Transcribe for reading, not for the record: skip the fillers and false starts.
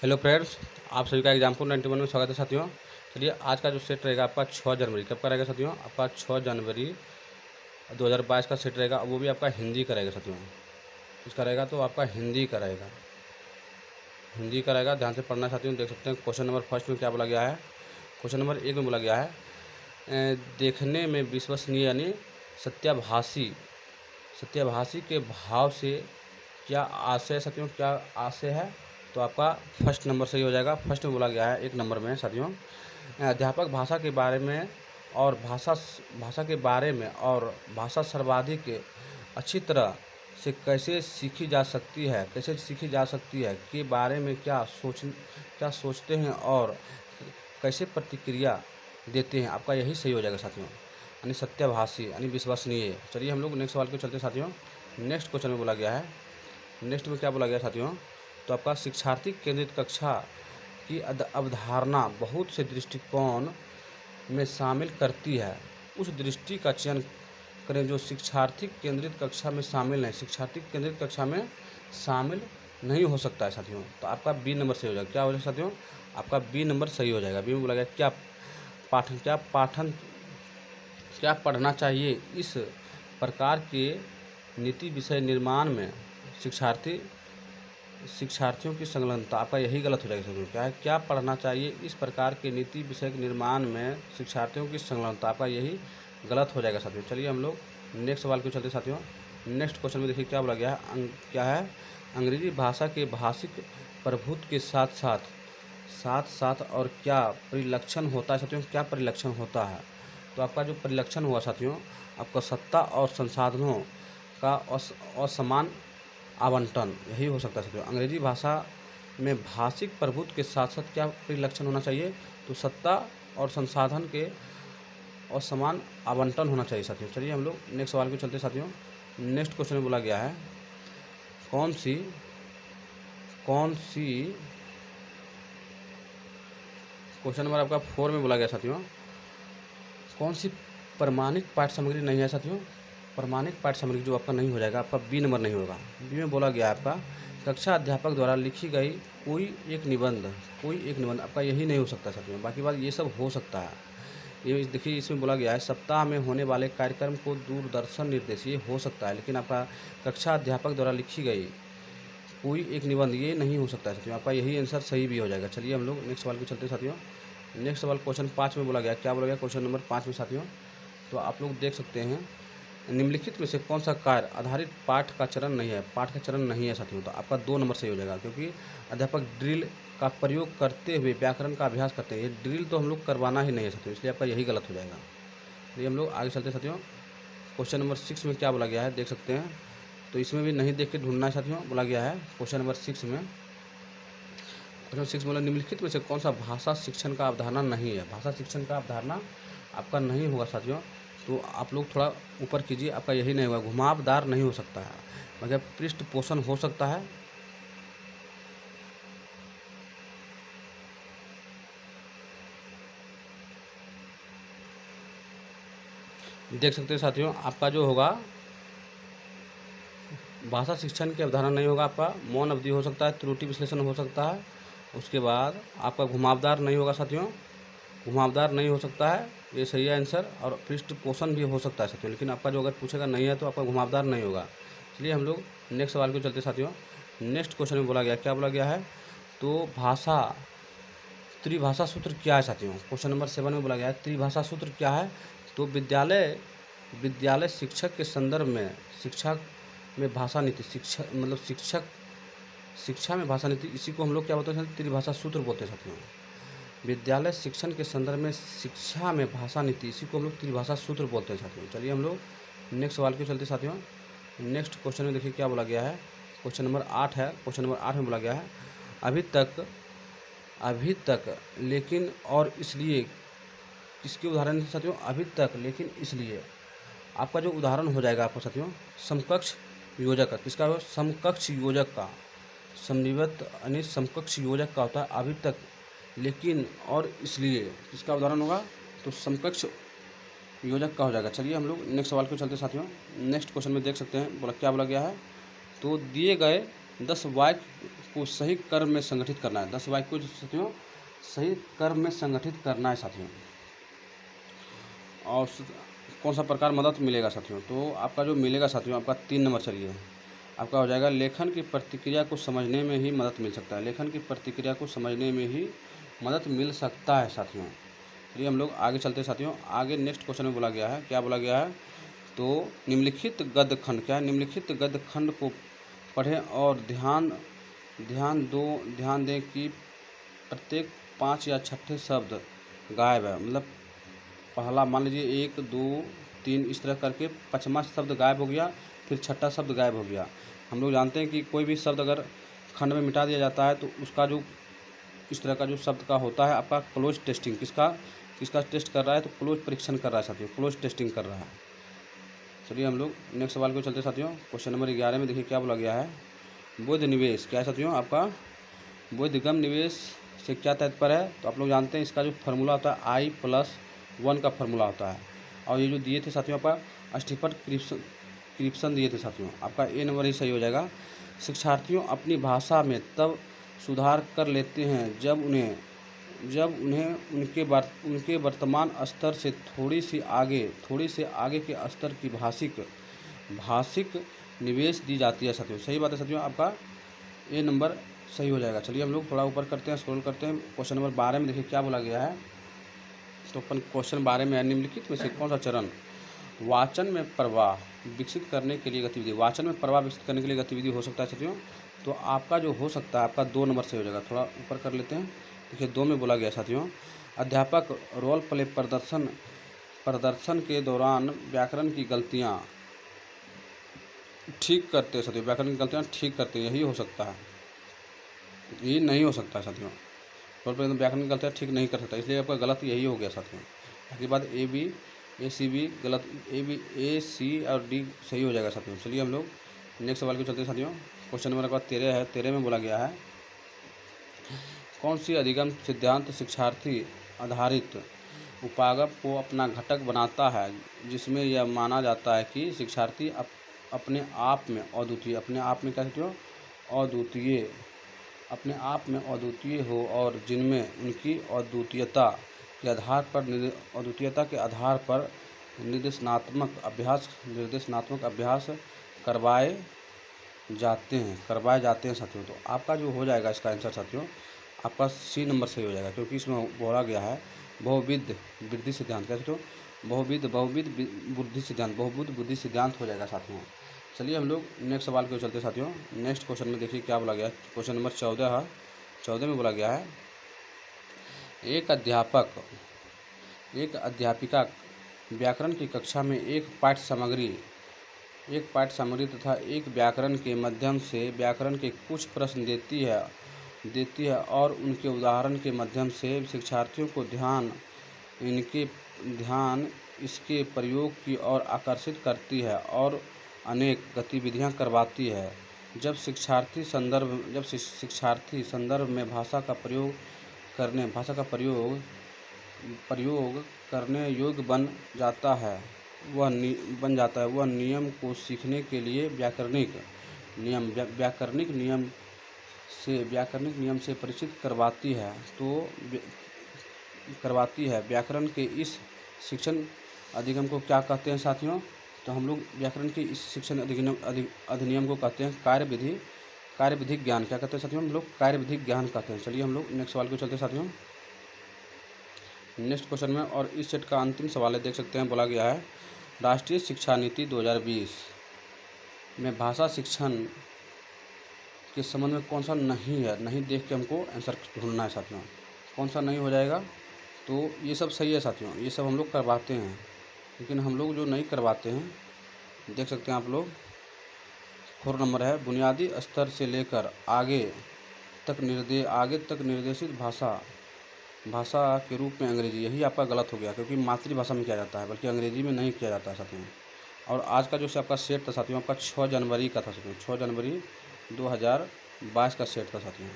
Hello friends, आप सभी का एग्जाम्पल 91 में स्वागत है साथियों। चलिए आज का जो सेट रहेगा आपका 6 जनवरी कब का रहेगा साथियों? आपका 6 जनवरी 2022 का सेट रहेगा। वो भी आपका हिंदी का रहेगा साथियों। इसका रहेगा तो आपका हिंदी का रहेगा, ध्यान से पढ़ना साथियों। देख सकते हैं क्वेश्चन नंबर फर्स्ट में क्या बोला गया है। क्वेश्चन नंबर 1 में बोला गया है देखने में विश्वसनीय यानी सत्याभासी सत्याभासी के भाव से क्या आशय साथियों, क्या आशय है? तो आपका फर्स्ट नंबर सही हो जाएगा। फर्स्ट में बोला गया है 1 नंबर में साथियों, अध्यापक भाषा के बारे में और भाषा सर्वाधिक अच्छी तरह से कैसे सीखी जा सकती है के बारे में क्या सोचते हैं और कैसे प्रतिक्रिया देते हैं। आपका यही सही हो जाएगा साथियों, यानी सत्याभासी यानी विश्वसनीय। चलिए हम लोग नेक्स्ट सवाल को चलते साथियों। नेक्स्ट क्वेश्चन में बोला गया है, नेक्स्ट में क्या बोला गया साथियों? तो आपका शिक्षार्थी केंद्रित कक्षा की अवधारणा बहुत से दृष्टिकोण में शामिल करती है। उस दृष्टि का चयन करें जो शिक्षार्थी केंद्रित कक्षा में शामिल नहीं हो सकता है साथियों। तो आपका बी नंबर सही हो जाएगा। क्या हो जाएगा साथियों? आपका बी नंबर सही हो जाएगा। बी में बोला गया क्या पढ़ना चाहिए इस प्रकार के नीति विषय निर्माण में शिक्षार्थियों की संलग्नता। आपका यही गलत हो जाएगा साथियों। क्या है? क्या पढ़ना चाहिए इस प्रकार के नीति विषय के निर्माण में शिक्षार्थियों की संलग्नता। आपका यही गलत हो जाएगा साथियों। चलिए हम लोग नेक्स्ट सवाल को चलते साथियों। नेक्स्ट क्वेश्चन में देखिए क्या बोला गया है। क्या है? अंग्रेजी भाषा के भाषिक प्रभुत्व के साथ साथ और क्या परिलक्षण होता है साथियों? क्या परिलक्षण होता है? तो आपका जो परिलक्षण हुआ साथियों, आपका सत्ता और संसाधनों का असमान आवंटन, यही हो सकता है साथियों। अंग्रेजी भाषा में भाषिक प्रभुत्व के साथ साथ क्या परिलक्षण होना चाहिए? तो सत्ता और संसाधन के असमान आवंटन होना चाहिए साथियों। चलिए हम लोग नेक्स्ट सवाल को चलते साथियों। नेक्स्ट क्वेश्चन में बोला गया है कौन सी क्वेश्चन नंबर आपका 4 में बोला गया साथियों, कौन सी प्रमाणिक पाठ्य सामग्री नहीं है साथियों? प्रमाणिक पाठ्य सामग्री जो आपका नहीं हो जाएगा, आपका बी नंबर नहीं होगा। बी में बोला गया आपका कक्षा अध्यापक द्वारा लिखी गई कोई एक निबंध। आपका यही नहीं हो सकता साथियों। बाकी बात ये सब हो सकता है। ये देखिए इसमें बोला गया है सप्ताह में होने वाले कार्यक्रम को दूरदर्शन निर्देश, ये हो सकता है। लेकिन आपका कक्षा अध्यापक द्वारा लिखी गई कोई एक निबंध, ये नहीं हो सकता है साथियों। आपका यही आंसर सही भी हो जाएगा। चलिए हम लोग नेक्स्ट सवाल को चलते साथियों। नेक्स्ट सवाल क्वेश्चन 5 में बोला गया, क्या बोला गया क्वेश्चन नंबर 5 में साथियों? तो आप लोग देख सकते हैं निम्नलिखित में से कौन सा कार्य आधारित पाठ का चरण नहीं है साथियों। तो आपका 2 नंबर सही हो जाएगा, क्योंकि अध्यापक ड्रिल का प्रयोग करते हुए व्याकरण का अभ्यास करते हैं। ये ड्रिल तो हम लोग करवाना ही नहीं है साथियों, इसलिए आपका यही गलत हो जाएगा। तो हम लोग आगे चलते साथियों। क्वेश्चन नंबर 6 में क्या बोला गया है देख सकते हैं। तो इसमें भी नहीं देख के ढूंढना है साथियों। बोला गया है क्वेश्चन नंबर 6 में बोला निम्नलिखित में से कौन सा भाषा शिक्षण का अवधारणा नहीं है। भाषा शिक्षण का अवधारणा आपका नहीं होगा साथियों। तो आप लोग थोड़ा ऊपर कीजिए, आपका यही नहीं होगा। घुमावदार नहीं हो सकता है, मगर पृष्ठ पोषण हो सकता है। देख सकते हैं साथियों, आपका जो होगा भाषा शिक्षण की अवधारणा नहीं होगा। आपका मौन अवधि हो सकता है, त्रुटि विश्लेषण हो सकता है। उसके बाद आपका घुमावदार नहीं होगा साथियों, घुमावदार नहीं हो सकता है, ये सही है आंसर। और पृष्ठ पोषण भी हो सकता है साथियों, लेकिन आपका जो अगर पूछेगा नहीं है तो आपका घुमावदार नहीं होगा। चलिए हम लोग नेक्स्ट सवाल को चलते साथियों। नेक्स्ट क्वेश्चन में बोला गया, क्या बोला गया है? तो त्रिभाषा सूत्र क्या है साथियों? क्वेश्चन नंबर 7 में बोला गया है त्रिभाषा सूत्र क्या है? तो विद्यालय शिक्षक के संदर्भ में शिक्षा में भाषा नीति, शिक्षा में भाषा नीति, इसी को हम लोग क्या बोलते हैं? त्रिभाषा सूत्र बोलते हैं साथियों। विद्यालय शिक्षण के संदर्भ में शिक्षा में भाषा नीति, इसी को हम लोग त्रिभाषा सूत्र बोलते हैं साथियों। चलिए हम लोग नेक्स्ट सवाल के चलते साथियों। नेक्स्ट क्वेश्चन में देखिए क्या बोला गया है। क्वेश्चन नंबर 8 है। क्वेश्चन नंबर 8 में बोला गया है अभी तक लेकिन और इसलिए, किसके उदाहरण से साथियों? अभी तक लेकिन इसलिए। आपका जो उदाहरण हो जाएगा आपको साथियों समकक्ष योजक का। किसका हो? समकक्ष योजक का। समन्वित यानी समकक्ष योजक का होता है अभी तक लेकिन और इसलिए। किसका उदाहरण होगा? तो समकक्ष योजक का हो जाएगा। चलिए हम लोग नेक्स्ट सवाल को चलते साथियों। नेक्स्ट क्वेश्चन में देख सकते हैं क्या बोला गया है। तो दिए गए 10 वाक्य को सही कर्म में संगठित करना है। 10 वाक्य को साथियों सही कर्म में संगठित करना है साथियों। और कौन सा प्रकार मदद मिलेगा साथियों, तो आपका जो मिलेगा साथियों आपका 3 नंबर चलिए आपका हो जाएगा, लेखन की प्रतिक्रिया को समझने में ही मदद मिल सकता है। लेखन की प्रतिक्रिया को समझने में ही मदद मिल सकता है साथियों। चलिए हम लोग आगे चलते हैं साथियों। आगे नेक्स्ट क्वेश्चन में बोला गया है, क्या बोला गया है, तो निम्नलिखित गद्य खंड, क्या है, निम्नलिखित गद्य खंड को पढ़ें और ध्यान दें कि प्रत्येक 5 या 6 शब्द गायब है। मतलब पहला मान लीजिए 1 2 3 इस तरह करके 5वां शब्द गायब हो गया, फिर 6ठा शब्द गायब हो गया। हम लोग जानते हैं कि कोई भी शब्द अगर खंड में मिटा दिया जाता है तो उसका जो इस तरह का जो शब्द का होता है आपका क्लोज टेस्टिंग, किसका टेस्ट कर रहा है, तो क्लोज परीक्षण कर रहा है साथियों, क्लोज टेस्टिंग कर रहा है। चलिए हम लोग नेक्स्ट सवाल को चलते साथियों। क्वेश्चन नंबर 11 में देखिए क्या बोला गया है, बोध निवेश, क्या है साथियों आपका बोधगम निवेश से क्या तात्पर्य है, तो आप लोग जानते हैं इसका जो फार्मूला होता है I+1 का फार्मूला होता है। और ये जो दिए थे साथियों आपका स्टीफन क्रिप्सन दिए थे साथियों, आपका ए नंबर ही सही हो जाएगा। शिक्षार्थियों अपनी भाषा में तब सुधार कर लेते हैं जब उन्हें उनके वर्तमान स्तर से थोड़ी से आगे के स्तर की भाषिक निवेश दी जाती है साथियों। सही बात है साथियों, आपका ए नंबर सही हो जाएगा। चलिए हम लोग थोड़ा ऊपर करते हैं, स्क्रॉल करते हैं। क्वेश्चन नंबर 12 में देखिए क्या बोला गया है, तो अपन क्वेश्चन 12 में निम्नलिखित में से कौन सा चरण वाचन में प्रवाह विकसित करने के लिए गतिविधि, वाचन में प्रवाह विकसित करने के लिए गतिविधि हो सकता है साथियों, तो आपका जो हो सकता है आपका 2 नंबर से हो जाएगा। थोड़ा ऊपर कर लेते हैं, देखिए 2 में बोला गया साथियों, अध्यापक रोल प्ले प्रदर्शन के दौरान व्याकरण की गलतियाँ ठीक करते हैं साथियों, व्याकरण की गलतियाँ ठीक करते हैं, यही हो सकता है, ये नहीं हो सकता साथियों। रोल प्ले व्याकरण की गलतियाँ ठीक नहीं कर सकता, इसलिए आपका गलत यही हो गया साथियों। बाकी बात ए सी बी गलत, ए सी और डी सही हो जाएगा साथियों। चलिए हम लोग नेक्स्ट सवाल को चलते हैं साथियों। क्वेश्चन नंबर आपका 13 है। 13 में बोला गया है, कौन सी अधिगम सिद्धांत शिक्षार्थी आधारित उपागम को अपना घटक बनाता है, जिसमें यह माना जाता है कि शिक्षार्थी अपने आप में अद्वितीय, अपने आप में क्या साथियों अद्वितीय हो और जिनमें उनकी अद्वितीयता के आधार पर निर्देशात्मक अभ्यास करवाए जाते हैं साथियों। तो आपका जो हो जाएगा इसका आंसर साथियों आपका सी नंबर सही हो जाएगा, क्योंकि इसमें बोला गया है बहुविध बुद्धि सिद्धांत, क्या साथियों बहुविध बुद्धि सिद्धांत हो जाएगा साथियों। चलिए हम लोग नेक्स्ट सवाल को चलते साथियों। नेक्स्ट क्वेश्चन में देखिए क्या बोला गया है, क्वेश्चन नंबर 14 में बोला गया है, एक अध्यापिका व्याकरण की कक्षा में एक पाठ्य सामग्री तथा एक व्याकरण के माध्यम से व्याकरण के कुछ प्रश्न देती है और उनके उदाहरण के माध्यम से शिक्षार्थियों को ध्यान इसके प्रयोग की ओर आकर्षित करती है और अनेक गतिविधियां करवाती है। जब शिक्षार्थी संदर्भ में भाषा का प्रयोग करने योग्य बन जाता है, वह नियम को सीखने के लिए व्याकरणिक नियम से परिचित करवाती है। व्याकरण के इस शिक्षण अधिगम को क्या कहते हैं साथियों, तो हम लोग व्याकरण के इस शिक्षण अधिनियम को कहते हैं कार्यविधिक ज्ञान, क्या कहते हैं साथियों, हम लोग कार्यविधिक ज्ञान कहते हैं। चलिए हम लोग नेक्स्ट सवाल को चलते हैं साथियों। नेक्स्ट क्वेश्चन में, और इस सेट का अंतिम सवाल है, देख सकते हैं बोला गया है, राष्ट्रीय शिक्षा नीति 2020 में भाषा शिक्षण के संबंध में कौन सा नहीं देख के हमको आंसर ढूंढना है साथियों। कौन सा नहीं हो जाएगा, तो ये सब सही है साथियों, ये सब हम लोग करवाते हैं, लेकिन हम लोग जो नहीं करवाते हैं देख सकते हैं आप लोग, 4 नंबर है, बुनियादी स्तर से लेकर आगे तक निर्देशित भाषा के रूप में अंग्रेजी, यही आपका गलत हो गया, क्योंकि मातृभाषा में किया जाता है, बल्कि अंग्रेजी में नहीं किया जाता है साथियों। और आज का जो आपका सेट था साथियों, आपका 6 जनवरी का था साथियों, 6 जनवरी 2022 का सेट था साथियों।